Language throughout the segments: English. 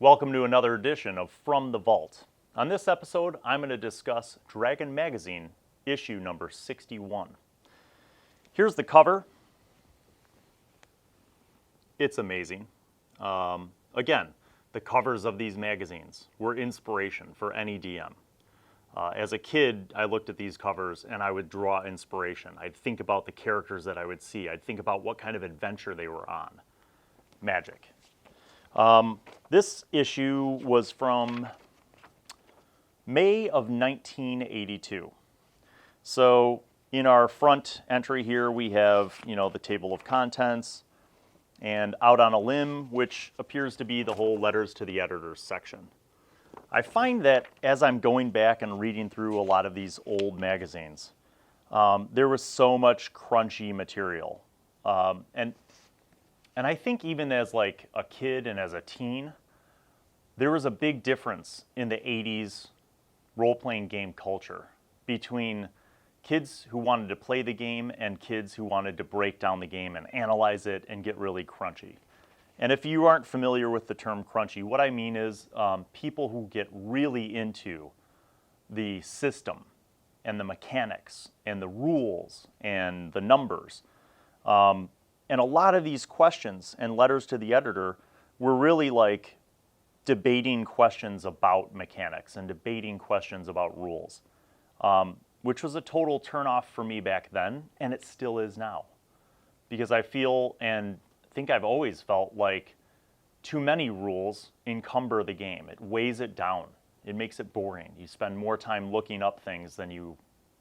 Welcome to another edition of From the Vault. On this episode, I'm going to discuss Dragon Magazine, issue number 61. Here's the cover. It's amazing. Again, the covers of these magazines were inspiration for any DM. As a kid, I looked at these covers and I would draw inspiration. I'd think about the characters that I would see. I'd think about what kind of adventure they were on. Magic. This issue was from May of 1982. So in our front entry here, we have, the table of contents and Out on a Limb, which appears to be the whole letters to the editors section. I find that as I'm going back and reading through a lot of these old magazines, there was so much crunchy material. And I think even as like a kid and as a teen, there was a big difference in the 80s role-playing game culture between kids who wanted to play the game and kids who wanted to break down the game and analyze it and get really crunchy. And if you aren't familiar with the term crunchy, what I mean is people who get really into the system and the mechanics and the rules and the numbers. And a lot of these questions and letters to the editor were really like debating questions about mechanics and debating questions about rules, which was a total turnoff for me back then, and it still is now. Because I feel and think I've always felt like too many rules encumber the game. It weighs it down. It makes it boring. You spend more time looking up things than you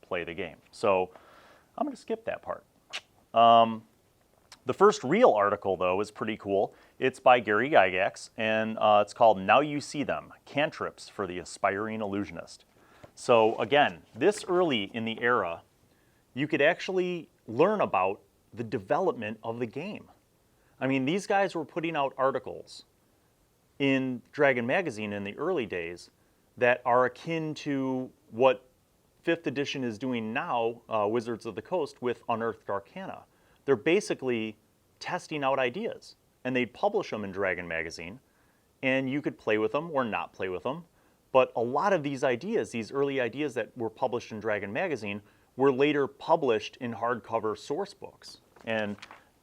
play the game. So I'm going to skip that part. The first real article, though, is pretty cool. It's by Gary Gygax, and it's called Now You See Them, Cantrips for the Aspiring Illusionist. So again, this early in the era, you could actually learn about the development of the game. I mean, these guys were putting out articles in Dragon Magazine in the early days that are akin to what 5th edition is doing now, Wizards of the Coast, with Unearthed Arcana. They're basically testing out ideas, and they'd publish them in Dragon Magazine, and you could play with them or not play with them. But a lot of these ideas, these early ideas that were published in Dragon Magazine, were later published in hardcover source books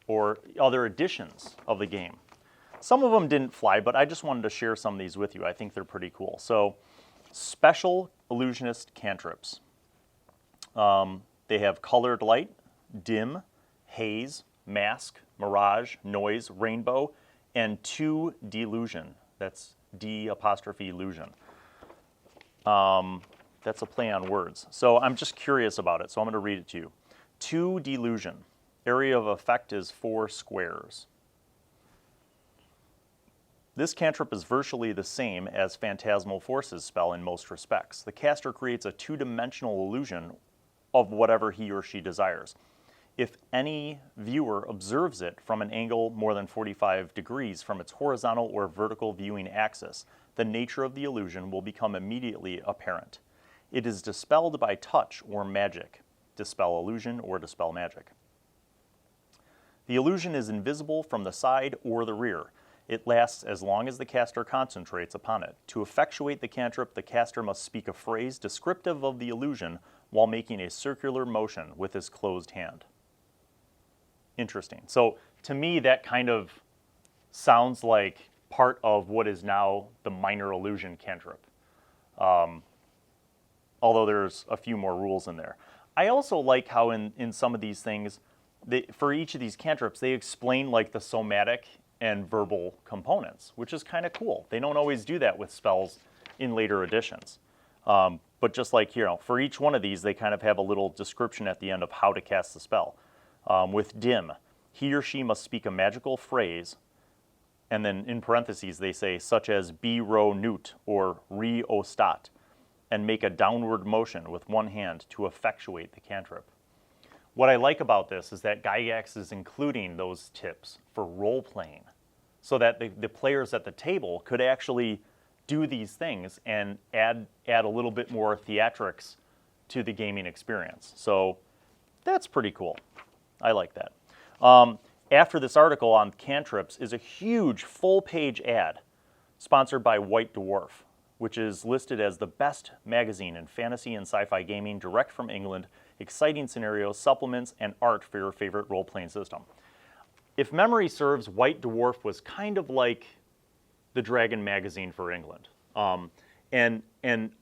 or other editions of the game. Some of them didn't fly, but I just wanted to share some of these with you. I think they're pretty cool. So, Special Illusionist Cantrips. They have Colored Light, Dim, Haze, Mask, Mirage, Noise, Rainbow, and 2 Delusion. That's D''Illusion. That's a play on words. So I'm just curious about it, so I'm going to read it to you. 2 Delusion. Area of effect is 4 squares. This cantrip is virtually the same as Phantasmal Forces spell in most respects. The caster creates a 2-dimensional illusion of whatever he or she desires. If any viewer observes it from an angle more than 45 degrees from its horizontal or vertical viewing axis, the nature of the illusion will become immediately apparent. It is dispelled by touch or magic. Dispel illusion or dispel magic. The illusion is invisible from the side or the rear. It lasts as long as the caster concentrates upon it. To effectuate the cantrip, the caster must speak a phrase descriptive of the illusion while making a circular motion with his closed hand. Interesting. So to me, that kind of sounds like part of what is now the minor illusion cantrip. Although there's a few more rules in there. I also like how in some of these things, for each of these cantrips, they explain like the somatic and verbal components, which is kind of cool. They don't always do that with spells in later editions. But just like here, for each one of these, they kind of have a little description at the end of how to cast the spell. With Dim, he or she must speak a magical phrase, and then in parentheses they say, such as Bi Ro Newt or Ri O Stat, and make a downward motion with one hand to effectuate the cantrip. What I like about this is that Gygax is including those tips for role-playing, so that the players at the table could actually do these things and add a little bit more theatrics to the gaming experience. So that's pretty cool. I like that. After this article on cantrips is a huge full-page ad sponsored by White Dwarf, which is listed as the best magazine in fantasy and sci-fi gaming, direct from England, exciting scenarios, supplements, and art for your favorite role-playing system. If memory serves, White Dwarf was kind of like the Dragon magazine for England. And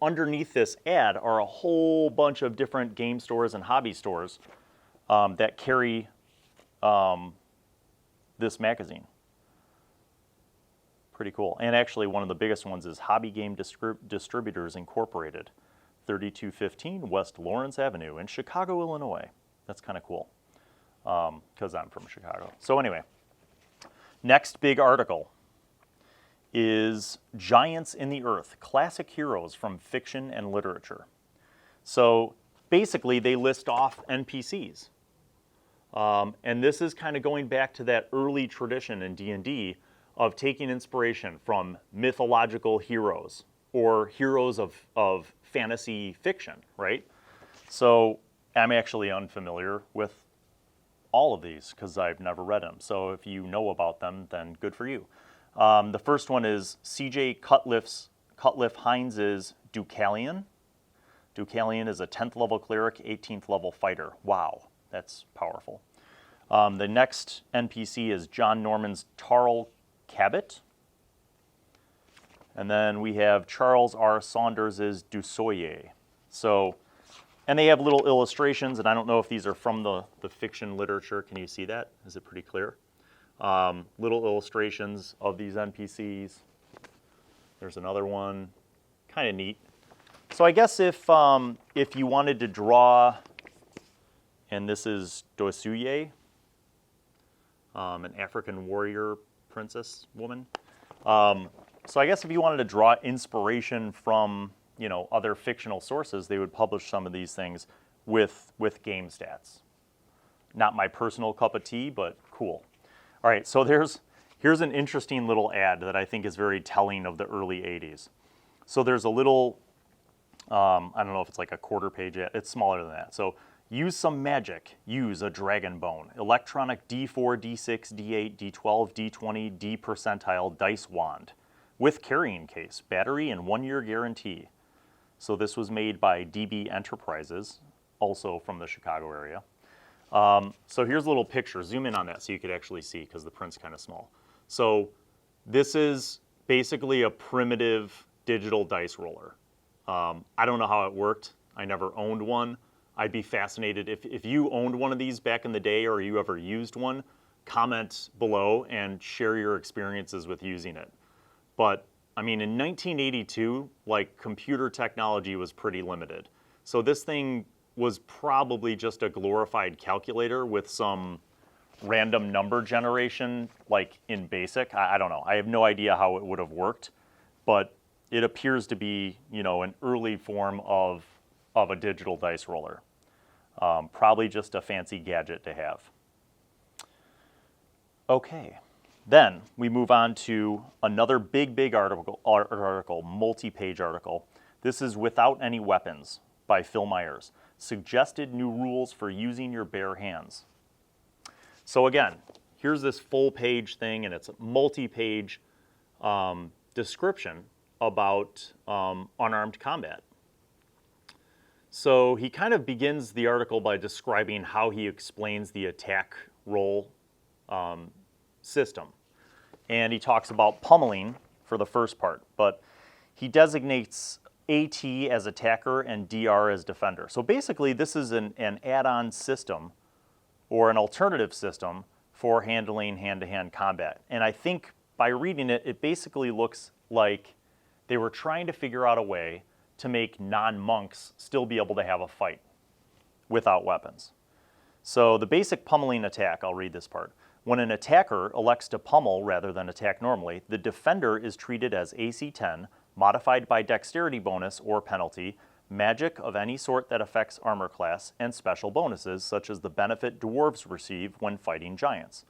underneath this ad are a whole bunch of different game stores and hobby stores that carry this magazine. Pretty cool. And actually one of the biggest ones is Hobby Game Distributors Incorporated, 3215 West Lawrence Avenue in Chicago, Illinois. That's kind of cool because I'm from Chicago. So anyway, next big article is Giants in the Earth, Classic Heroes from Fiction and Literature. So basically they list off NPCs. And this is kind of going back to that early tradition in D&D of taking inspiration from mythological heroes or heroes of fantasy fiction, right? So I'm actually unfamiliar with all of these because I've never read them. So if you know about them, then good for you. The first one is C.J. Cutliff Hines' Deucalion. Deucalion is a 10th level cleric, 18th level fighter. Wow, that's powerful. The next NPC is John Norman's Tarl Cabot. And then we have Charles R. Saunders' Dusoye. So, and they have little illustrations, and I don't know if these are from the fiction literature. Can you see that? Is it pretty clear? Little illustrations of these NPCs. There's another one, kind of neat. So I guess if you wanted to draw, and this is Dusoye, an African warrior princess woman. So I guess if you wanted to draw inspiration from, you know, other fictional sources, they would publish some of these things with game stats. Not my personal cup of tea, but cool. All right, so here's an interesting little ad that I think is very telling of the early 80s. So there's a little, I don't know if it's like a quarter page ad. It's smaller than that. So use some magic. Use a dragon bone. Electronic D4, D6, D8, D12, D20, D percentile dice wand with carrying case, battery, and 1-year guarantee. So this was made by DB Enterprises, also from the Chicago area. So here's a little picture. Zoom in on that so you could actually see because the print's kind of small. So this is basically a primitive digital dice roller. I don't know how it worked. I never owned one. I'd be fascinated if you owned one of these back in the day or you ever used one, comment below and share your experiences with using it. But I mean, in 1982, like computer technology was pretty limited. So this thing was probably just a glorified calculator with some random number generation, like in BASIC. I don't know. I have no idea how it would have worked, but it appears to be, you know, an early form of a digital dice roller. Probably just a fancy gadget to have. Okay, then we move on to another big article, multi-page article. This is Without Any Weapons by Phil Myers. Suggested new rules for using your bare hands. So again, here's this full page thing, and it's a multi-page description about unarmed combat. So he kind of begins the article by describing how he explains the attack roll system. And he talks about pummeling for the first part, but he designates AT as attacker and DR as defender. So basically this is an add-on system or an alternative system for handling hand-to-hand combat. And I think by reading it, it basically looks like they were trying to figure out a way to make non-monks still be able to have a fight without weapons. So the basic pummeling attack, I'll read this part. When an attacker elects to pummel rather than attack normally, the defender is treated as AC 10, modified by dexterity bonus or penalty, magic of any sort that affects armor class, and special bonuses such as the benefit dwarves receive when fighting giants.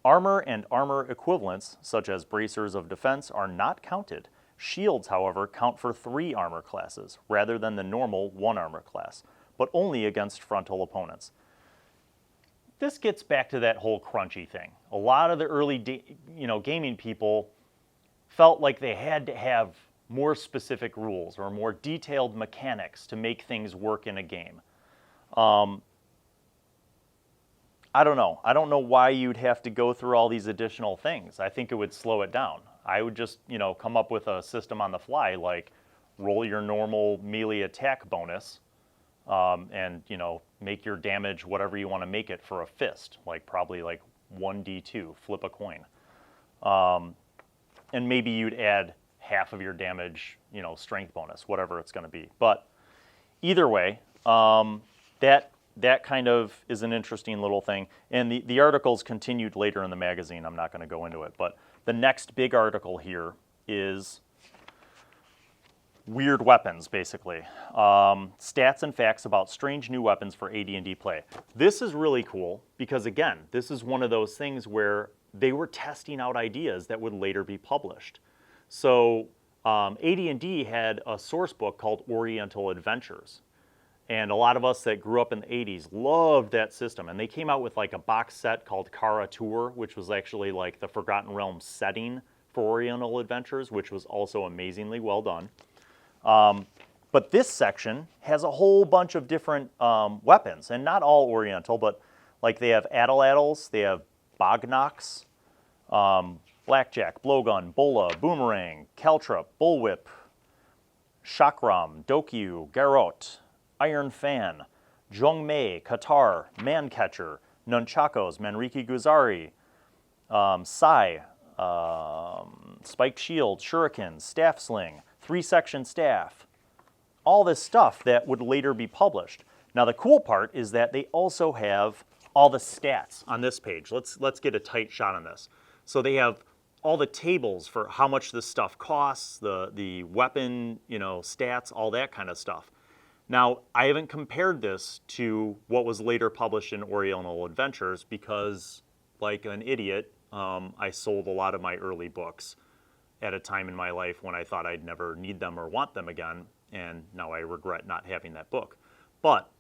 Armor and armor equivalents, such as bracers of defense, are not counted. Shields, however, count for 3 armor classes, rather than the normal 1 armor class, but only against frontal opponents. This gets back to that whole crunchy thing. A lot of the early gaming people felt like they had to have more specific rules or more detailed mechanics to make things work in a game. I don't know. I don't know why you'd have to go through all these additional things. I think it would slow it down. I would just, come up with a system on the fly, like roll your normal melee attack bonus, and, make your damage whatever you want to make it for a fist, like probably like 1d2, flip a coin. And maybe you'd add half of your damage, strength bonus, whatever it's going to be. But either way, that kind of is an interesting little thing. And the articles continued later in the magazine. I'm not going to go into it. But the next big article here is weird weapons, basically. Stats and facts about strange new weapons for AD&D play. This is really cool because, again, this is one of those things where they were testing out ideas that would later be published. So AD&D had a source book called Oriental Adventures. And a lot of us that grew up in the 80s loved that system. And they came out with like a box set called Kara Tour, which was actually like the Forgotten Realms setting for Oriental Adventures, which was also amazingly well done. But this section has a whole bunch of different weapons, and not all Oriental, but like they have atlatls, they have bognocks, blackjack, blowgun, bola, boomerang, caltrop, bullwhip, chakram, dokyu, garrote, iron fan, jongmei, katar, mancatcher, nunchakos, manriki guzari, sai, spiked shield, shuriken, staff sling, 3-section staff, all this stuff that would later be published. Now the cool part is that they also have all the stats on this page. Let's get a tight shot on this. So they have all the tables for how much this stuff costs, the weapon, stats, all that kind of stuff. Now, I haven't compared this to what was later published in Oriental Adventures because, like an idiot, I sold a lot of my early books at a time in my life when I thought I'd never need them or want them again, and now I regret not having that book. But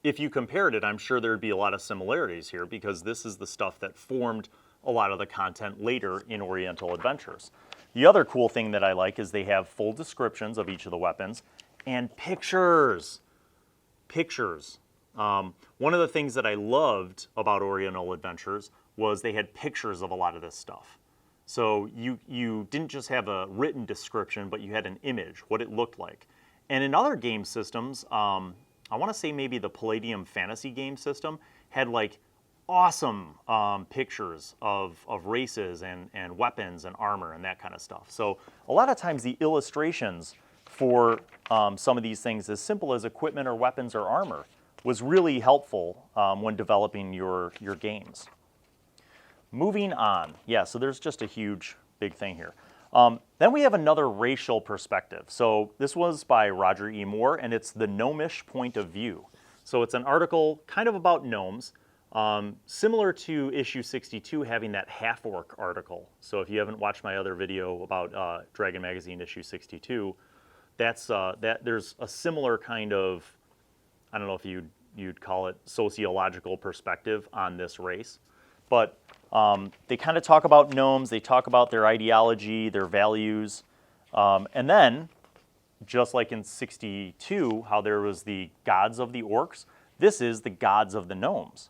if you compared it, I'm sure there'd be a lot of similarities here because this is the stuff that formed a lot of the content later in Oriental Adventures. The other cool thing that I like is they have full descriptions of each of the weapons and pictures. Pictures. One of the things that I loved about Oriental Adventures was they had pictures of a lot of this stuff. So you didn't just have a written description, but you had an image, what it looked like. And in other game systems, I want to say maybe the Palladium fantasy game system had like awesome pictures of races and weapons and armor and that kind of stuff. So a lot of times the illustrations for some of these things, as simple as equipment or weapons or armor, was really helpful when developing your games. Moving on. Yeah, so there's just a huge, big thing here. Then we have another racial perspective. So this was by Roger E. Moore, and it's the Gnomish point of view. So it's an article kind of about gnomes, similar to issue 62 having that half-orc article. So if you haven't watched my other video about Dragon Magazine issue 62, there's a similar kind of, I don't know if you'd call it sociological perspective on this race. But they kind of talk about gnomes, they talk about their ideology, their values, and then, just like in 62, how there was the gods of the orcs, this is the gods of the gnomes.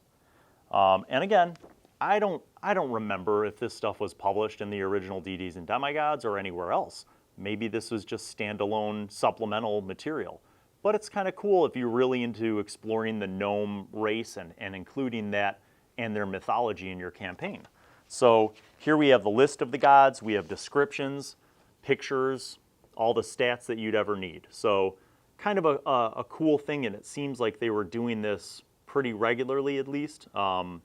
And again, I don't remember if this stuff was published in the original DDs and Demigods or anywhere else. Maybe this was just standalone supplemental material. But it's kind of cool if you're really into exploring the gnome race and including that and their mythology in your campaign. So here we have the list of the gods, we have descriptions, pictures, all the stats that you'd ever need. So kind of a cool thing, and it seems like they were doing this pretty regularly at least. I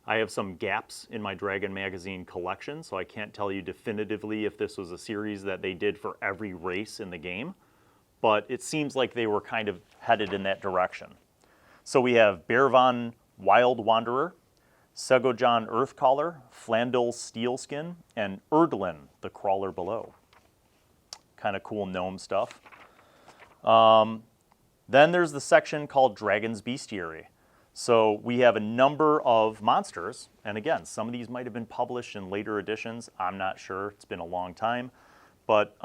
have some gaps in my Dragon Magazine collection, so I can't tell you definitively if this was a series that they did for every race in the game, but it seems like they were kind of headed in that direction. So we have Bearvan Wild Wanderer, Segojan Earthcaller, Flandel Steelskin, and Erdlin, the Crawler Below. Kind of cool gnome stuff. Then there's the section called Dragon's Bestiary. So we have a number of monsters, and again, some of these might have been published in later editions. I'm not sure. It's been a long time. But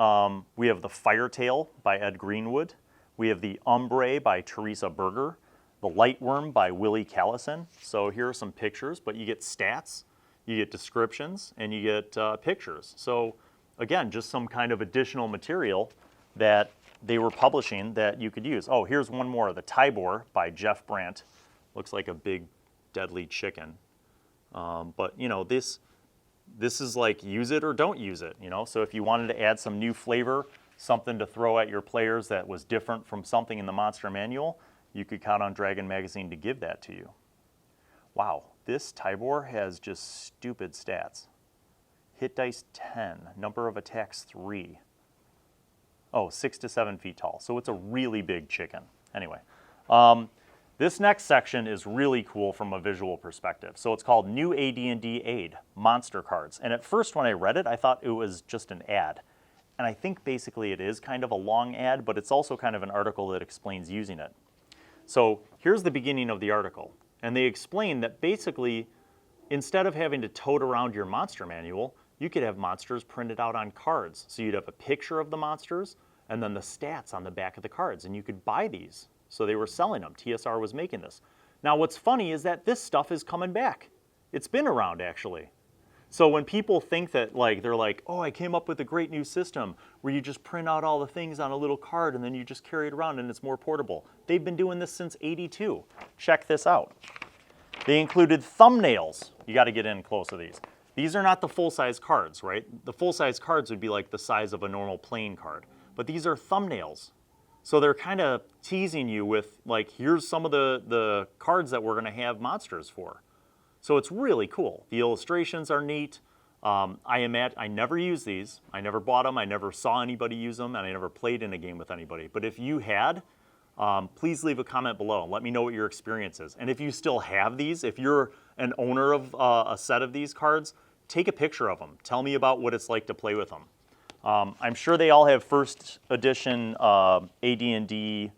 we have the Firetail by Ed Greenwood. We have the Umbre by Teresa Berger. The Lightworm by Willie Callison. So here are some pictures, but you get stats, you get descriptions, and you get pictures. So again, just some kind of additional material that they were publishing that you could use. Oh, here's one more, the Tybor by Jeff Brandt. Looks like a big, deadly chicken. But you know, this is like use it or don't use it. You know, so if you wanted to add some new flavor, something to throw at your players that was different from something in the monster manual, you could count on Dragon Magazine to give that to you. Wow, this Tybor has just stupid stats. Hit dice 10, number of attacks 3. Oh, 6 to 7 feet tall. So it's a really big chicken. Anyway, this next section is really cool from a visual perspective. So it's called New AD&D Aid, Monster Cards. And at first when I read it, I thought it was just an ad. And I think basically it is kind of a long ad, but it's also kind of an article that explains using it. So here's the beginning of the article. And they explain that basically, instead of having to tote around your monster manual, you could have monsters printed out on cards. So you'd have a picture of the monsters and then the stats on the back of the cards. And you could buy these. So they were selling them. TSR was making this. Now what's funny is that this stuff is coming back. It's been around actually. So when people think that they're like, oh, I came up with a great new system where you just print out all the things on a little card and then you just carry it around and it's more portable. They've been doing this since '82. Check this out. They included thumbnails. You got to get in close to these. These are not the full-size cards, right? The full-size cards would be like the size of a normal playing card. But these are thumbnails. So they're kind of teasing you with like, here's some of the cards that we're going to have monsters for. So it's really cool. The illustrations are neat. I never use these. I never bought them. I never saw anybody use them, and I never played in a game with anybody. But if you had, please leave a comment below and let me know what your experience is. And if you still have these, if you're an owner of a set of these cards, take a picture of them. Tell me about what it's like to play with them. I'm sure they all have first edition AD&D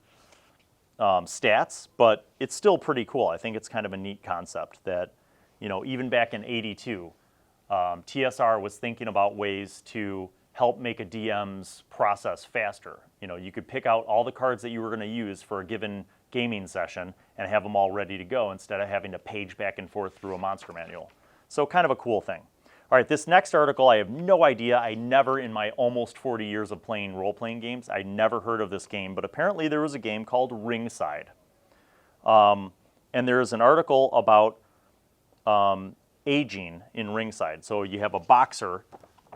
stats, but it's still pretty cool. I think it's kind of a neat concept that, you know, even back in '82, TSR was thinking about ways to help make a DM's process faster. You know, you could pick out all the cards that you were going to use for a given gaming session and have them all ready to go instead of having to page back and forth through a monster manual. So kind of a cool thing. All right, this next article, I have no idea. I never, in my almost 40 years of playing role-playing games, I never heard of this game, but apparently there was a game called Ringside. And there's an article about aging in Ringside. So you have a boxer.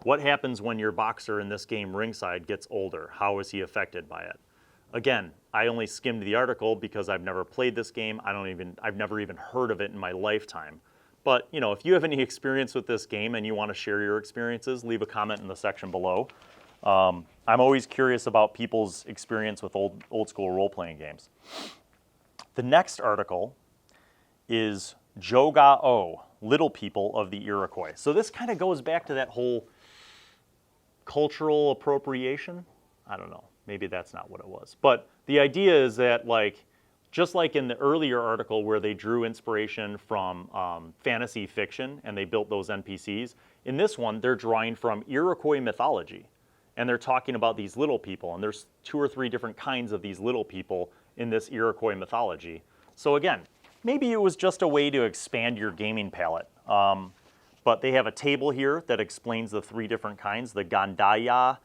What happens when your boxer in this game, Ringside, gets older? How is he affected by it? Again, I only skimmed the article because I've never played this game. I've never even heard of it in my lifetime. But you know, if you have any experience with this game and you want to share your experiences, leave a comment in the section below. I'm always curious about people's experience with old school role-playing games. The next article is Joga-O, Little People of the Iroquois. So this kind of goes back to that whole cultural appropriation. I don't know, maybe that's not what it was. But the idea is that just like in the earlier article where they drew inspiration from fantasy fiction and they built those NPCs, in this one they're drawing from Iroquois mythology. And they're talking about these little people, and there's 2 or 3 different kinds of these little people in this Iroquois mythology. So again, maybe it was just a way to expand your gaming palette. But they have a table here that explains the 3 different kinds, the Gandaya,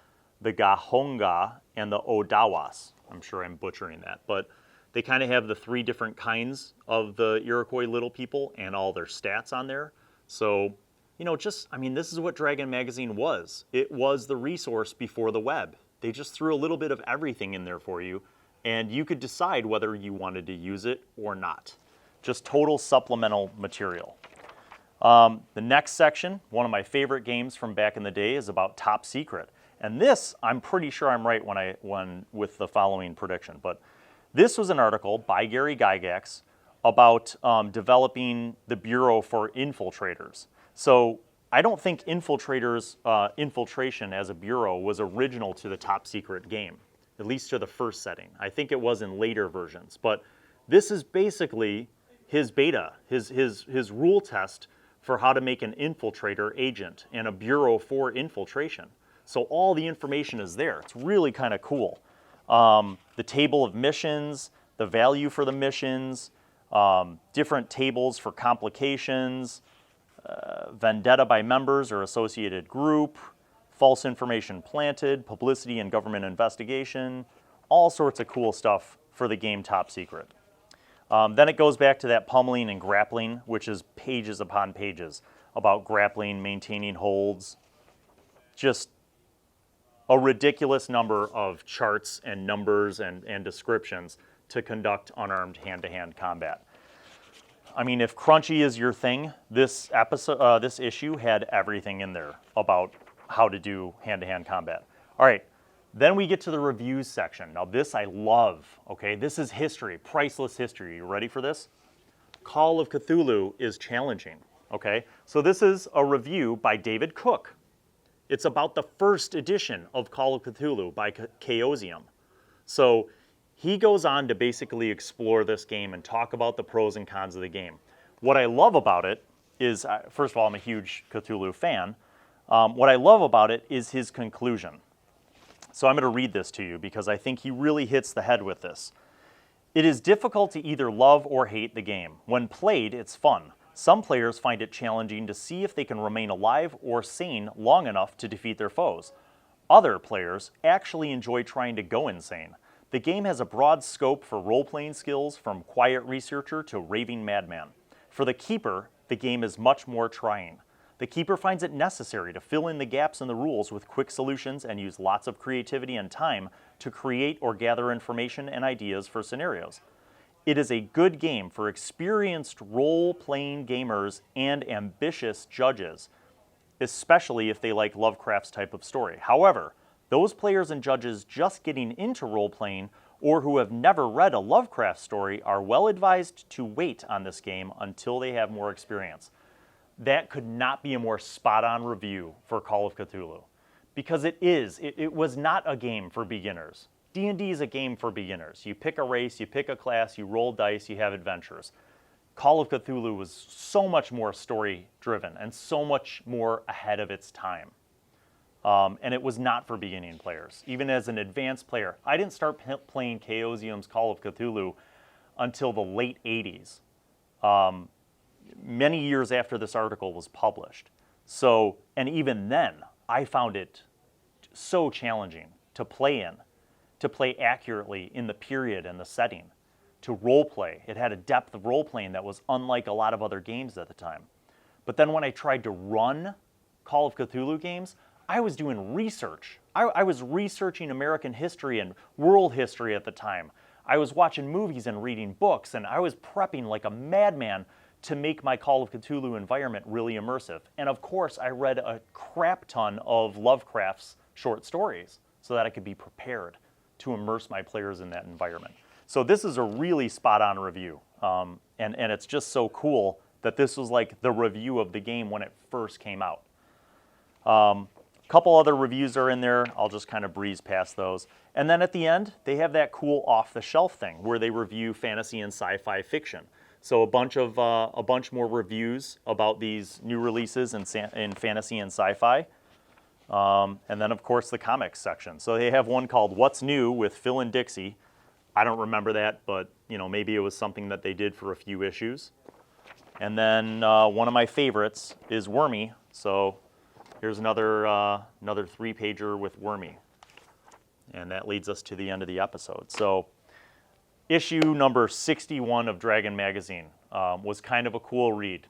the Gahonga, and the Odawas. I'm sure I'm butchering that, but they kind of have the 3 different kinds of the Iroquois little people and all their stats on there. So, you know, this is what Dragon Magazine was. It was the resource before the web. They just threw a little bit of everything in there for you, and you could decide whether you wanted to use it or not. Just total supplemental material. The next section, one of my favorite games from back in the day, is about Top Secret. And this, I'm pretty sure I'm right with the following prediction. But this was an article by Gary Gygax about developing the Bureau for Infiltrators. So I don't think infiltration as a bureau was original to the Top Secret game, at least to the first setting. I think it was in later versions. But this is basically his beta, his rule test for how to make an infiltrator agent and a bureau for infiltration. So all the information is there. It's really kind of cool. The table of missions, the value for the missions, different tables for complications, vendetta by members or associated group, false information planted, publicity and government investigation, all sorts of cool stuff for the game Top Secret. Then it goes back to that pummeling and grappling, which is pages upon pages about grappling, maintaining holds, just a ridiculous number of charts and numbers and descriptions to conduct unarmed hand-to-hand combat. I mean, if crunchy is your thing, this issue had everything in there about how to do hand-to-hand combat. All right, then we get to the reviews section. Now this I love, okay? This is history, priceless history. You ready for this? Call of Cthulhu is challenging, okay? So this is a review by David Cook. It's about the first edition of Call of Cthulhu by Chaosium. So he goes on to basically explore this game and talk about the pros and cons of the game. What I love about it is, first of all, I'm a huge Cthulhu fan. What I love about it is his conclusion. So I'm going to read this to you because I think he really hits the head with this. It is difficult to either love or hate the game. When played, it's fun. Some players find it challenging to see if they can remain alive or sane long enough to defeat their foes. Other players actually enjoy trying to go insane. The game has a broad scope for role-playing skills, from quiet researcher to raving madman. For the Keeper, the game is much more trying. The Keeper finds it necessary to fill in the gaps in the rules with quick solutions and use lots of creativity and time to create or gather information and ideas for scenarios. It is a good game for experienced role-playing gamers and ambitious judges, especially if they like Lovecraft's type of story. However, those players and judges just getting into role-playing or who have never read a Lovecraft story are well advised to wait on this game until they have more experience. That could not be a more spot-on review for Call of Cthulhu, because it was not a game for beginners. D&D is a game for beginners. You pick a race, you pick a class, you roll dice, you have adventures. Call of Cthulhu was so much more story-driven and so much more ahead of its time. And it was not for beginning players. Even as an advanced player, I didn't start playing Chaosium's Call of Cthulhu until the late 80s, many years after this article was published. So, and even then, I found it so challenging to play in, to play accurately in the period and the setting, to role play. It had a depth of role playing that was unlike a lot of other games at the time. But then when I tried to run Call of Cthulhu games, I was doing research. I was researching American history and world history at the time. I was watching movies and reading books, and I was prepping like a madman to make my Call of Cthulhu environment really immersive. And of course, I read a crap ton of Lovecraft's short stories so that I could be prepared to immerse my players in that environment. So this is a really spot-on review. And it's just so cool that this was like the review of the game when it first came out. Couple other reviews are in there. I'll just kind of breeze past those. And then at the end, they have that cool off-the-shelf thing where they review fantasy and sci-fi fiction. So a bunch more reviews about these new releases in fantasy and sci-fi. And then, of course, the comics section. So they have one called What's New with Phil and Dixie. I don't remember that, but maybe it was something that they did for a few issues. And then one of my favorites is Wormy. So here's another 3-pager with Wormy. And that leads us to the end of the episode. So issue number 61 of Dragon Magazine was kind of a cool read.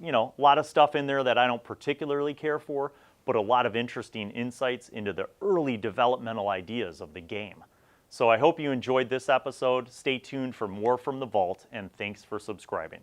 A lot of stuff in there that I don't particularly care for, but a lot of interesting insights into the early developmental ideas of the game. So I hope you enjoyed this episode. Stay tuned for more from the Vault, and thanks for subscribing.